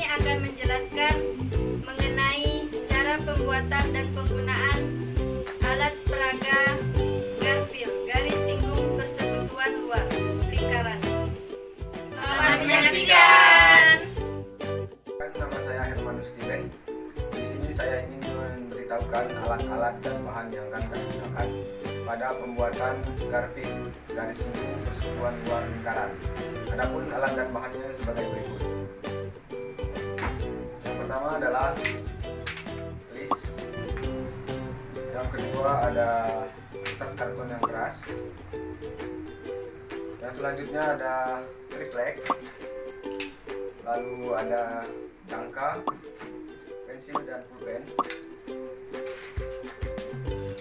ini akan menjelaskan mengenai cara pembuatan dan penggunaan alat peraga Garfield, garis singgung persekutuan luar lingkaran. Selamat menyaksikan. Nama saya Hermanus Steven. Di sini saya ingin memberitahukan alat-alat dan bahan yang akan kami gunakan pada pembuatan Garfield, garis singgung persekutuan luar lingkaran. Adapun alat dan bahannya sebagai berikut. Yang pertama adalah list. Yang kedua ada kertas karton yang keras. Yang selanjutnya ada triplek. Lalu ada jangka, pensil dan pulpen.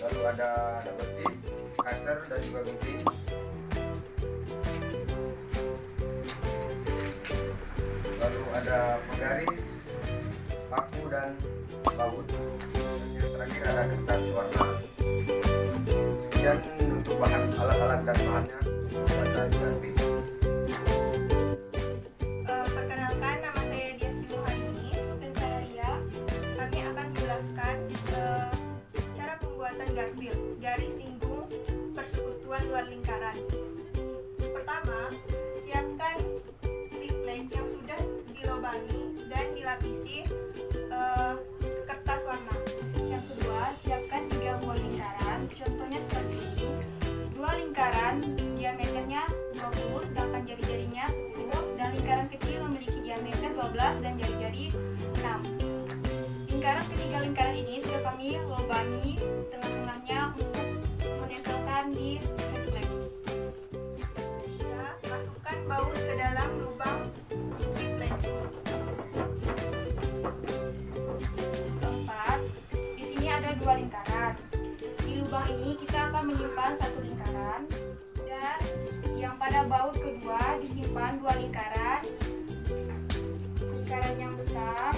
Lalu ada double tip, cutter dan juga gunting. Lalu ada penggaris, paku dan baut. Yang terakhir ada kertas warna. Sekian untuk bahan alat-alat dan bahannya untuk pembuatan Garfield. Perkenalkan, nama saya Dias Yuhani dan saya Ria. Kami akan menjelaskan cara pembuatan Garfield, garis singgung persekutuan luar lingkaran. Pertama, siapkan triplek yang sudah dilobangi dan dilapisi kertas warna. Yang kedua, siapkan 3 buah lingkaran, contohnya seperti ini. 2 lingkaran diameternya 20, sedangkan jari-jarinya 10, dan lingkaran kecil memiliki diameter 12 dan jari-jari 6. Lingkaran ketiga lingkaran ini sudah kami lobangi tengah-tengahnya untuk menempelkan di triplek. Ketiga, masukkan baut ke dalam lubang triplek. Keempat, di sini ada 2 lingkaran. Di lubang ini kita akan menyimpan 1 lingkaran, dan yang pada baut kedua disimpan 2 lingkaran. Lingkaran yang besar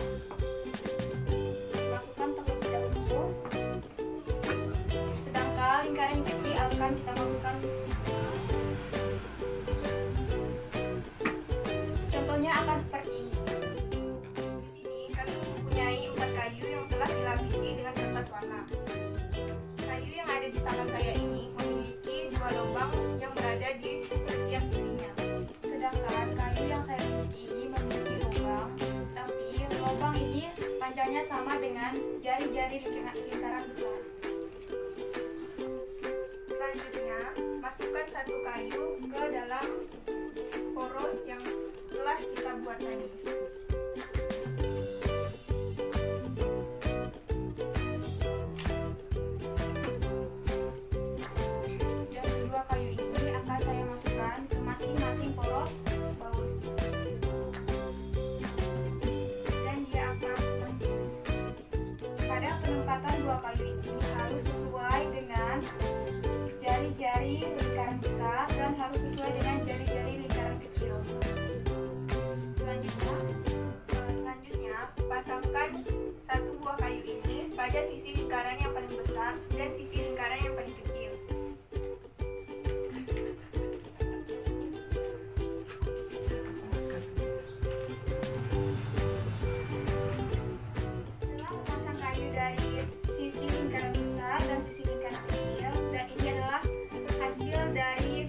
dimasukkan terlebih dahulu, sedangkan lingkaran yang kecil akan kita masukkan. Contohnya akan seperti ini. Di sini kami mempunyai 4 kayu yang telah dilapisi dengan kertas warna. Kayu yang ada di tangan saya ini memiliki 2 lubang yang berada di setiap sisinya. Sedangkan kayu yang saya miliki ini memiliki lubang, tapi lubang ini panjangnya sama dengan jari-jari lingkaran besar. Selanjutnya, masukkan 1 kayu ke dalam poros yang telah kita buat tadi. Dan kedua kayu ini akan saya masukkan ke masing-masing poros baut. Dan dia akan seperti ini. Pada penempatan 2 kayu ini harus sesuai dengan jari-jari lingkaran besar dan harus sesuai dengan jari-jari lingkaran kecil. Selanjutnya, pasangkan 1 buah kayu ini pada sisi lingkaran yang paling besar dan sisi lingkaran yang paling kecil. Setelah memasang kayu dari sisi lingkaran besar dan sisi lingkaran kecil, dan ini adalah hasil dari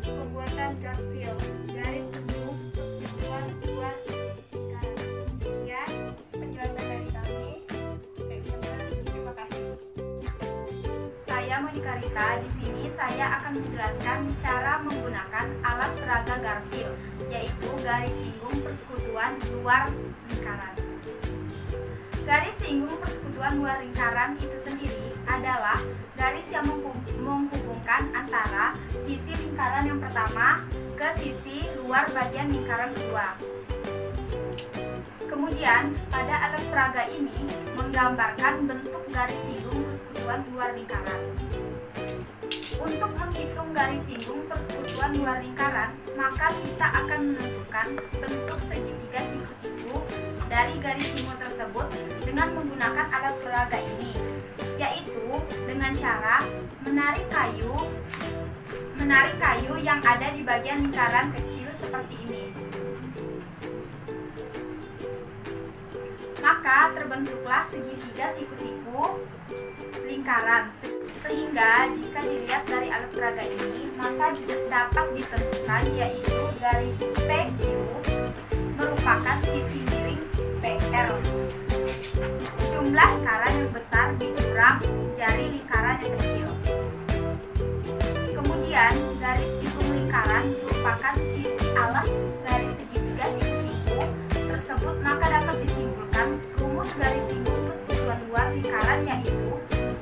pembuatan Garfield, garis singgung persekutuan luar lingkaran. Sekian Penjelasan dari kami. Terima kasih. Saya Monika Rita. Di sini saya akan menjelaskan cara menggunakan alat peraga Garfield, yaitu garis singgung persekutuan luar lingkaran. Garis singgung persekutuan luar lingkaran itu sendiri adalah garis yang menghubungkan antara sisi lingkaran yang pertama ke sisi luar bagian lingkaran kedua. Kemudian, pada alat peraga ini menggambarkan bentuk garis singgung persekutuan luar lingkaran. Untuk menghitung garis singgung persekutuan luar lingkaran, maka kita akan menentukan bentuk segitiga siku-siku dari garis singgung tersebut dengan menggunakan alat peraga ini, yaitu dengan cara menarik kayu yang ada di bagian lingkaran kecil seperti ini. Maka terbentuklah segitiga siku-siku lingkaran. Sehingga jika dilihat dari alat peraga ini, maka dapat ditentukan yaitu garis PQ merupakan sisi miring PR. Jumlah lingkaran yang besar dikurang jari lingkaran yang kecil. Kemudian garis siku lingkaran merupakan sisi alas dari segitiga siku-siku tersebut, maka dapat disimpulkan rumus garis siku persekutuan luar lingkaran yaitu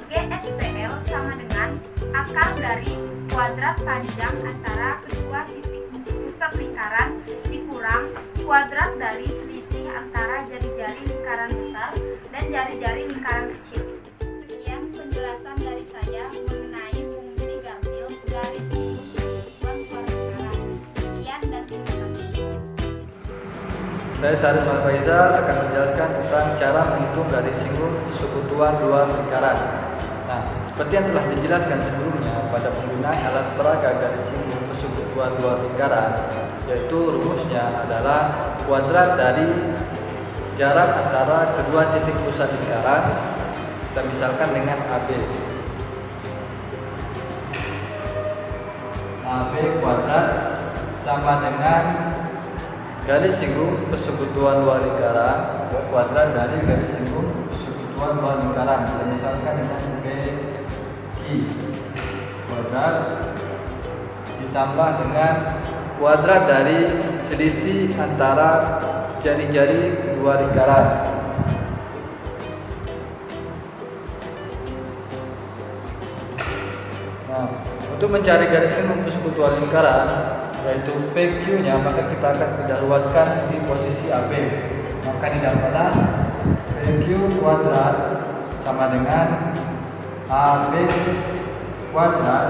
GSPL sama dengan akar dari kuadrat panjang antara kedua titik pusat lingkaran dikurang kuadrat dari selisih antara jari-jari lingkaran besar dan jari-jari lingkaran kecil. Sekian penjelasan dari saya mengenai fungsi garfil garis siku persekutuan luar lingkaran. Sekian dan terima kasih. Saya Syarif Faizal akan menjelaskan tentang cara menghitung garis singgung persekutuan luar lingkaran. Nah, seperti yang telah dijelaskan sebelumnya pada penggunaan alat peraga garis singgung persekutuan luar lingkaran, yaitu rumusnya adalah kuadrat dari jarak antara kedua titik pusat lingkaran, kita misalkan dengan AB. AB kuadrat sama dengan garis singgung persekutuan luar lingkaran kuadrat dari garis singgung persekutuan luar lingkaran, misalkan dengan BQ kuadrat ditambah dengan kuadrat dari selisih antara jari-jari kedua lingkaran. Nah, untuk mencari garis singgung persekutuan lingkaran yaitu PQ-nya, maka kita akan pindah luaskan di posisi AB. Maka didapatlah PQ kuadrat sama dengan AB kuadrat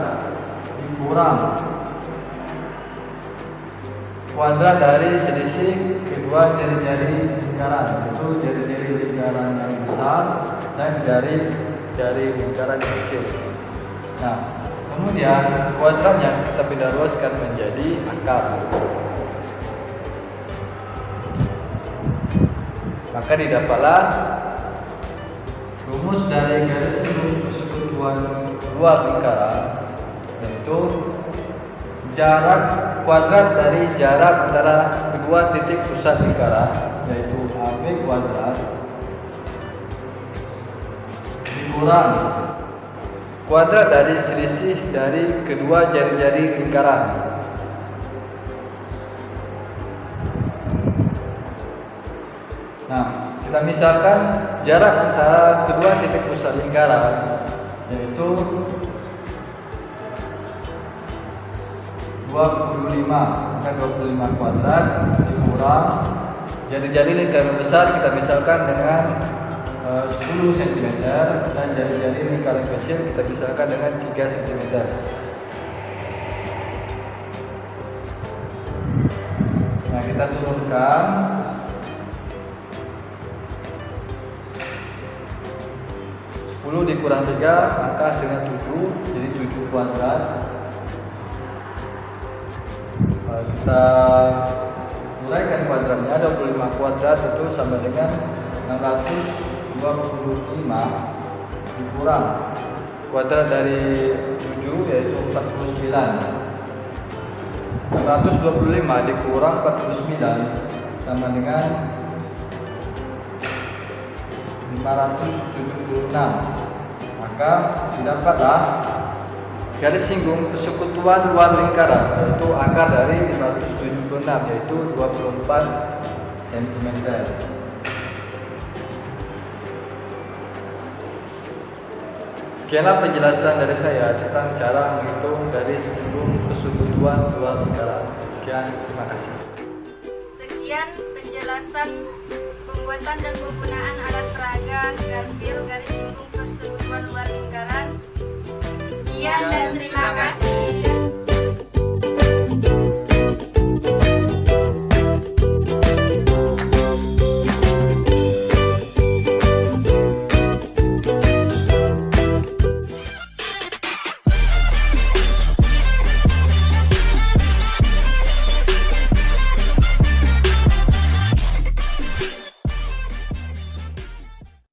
dikurang kuadrat dari selisih kedua jari-jari lingkaran, yaitu jari-jari lingkaran yang besar dan jari lingkaran yang kecil. Nah, kemudian kuadratnya kita pindah luaskan menjadi akar. Maka didapatlah rumus dari garis singgung persekutuan luar lingkaran, yaitu jarak kuadrat dari jarak antara kedua titik pusat lingkaran, yaitu AB kuadrat dikurang kuadrat dari selisih dari kedua jari-jari lingkaran. Nah, kita misalkan jarak antara kedua titik pusat lingkaran yaitu 25, maka 25 kuadrat dikurang jari-jari lingkaran besar kita misalkan dengan 10 cm dan jari-jari lingkaran kecil kita misalkan dengan 3 cm. Nah, kita turunkan dikurang 3 maka hasilnya 7, jadi 7 kuadrat. Kita uraikan kuadratnya, 25 kuadrat itu sama dengan 625 dikurang kuadrat dari 7 yaitu 49. 625 dikurang 49 sama dengan 576. Maka didapatlah garis singgung persekutuan luar lingkaran, yaitu akar dari 576 yaitu 24 cm. Sekianlah penjelasan dari saya tentang cara menghitung garis singgung persekutuan luar lingkaran. Sekian, terima kasih. Sekian penjelasan pembuatan dan penggunaan alat peraga garfil garis singgung persekutuan luar lingkaran. Sekian dan terima kasih.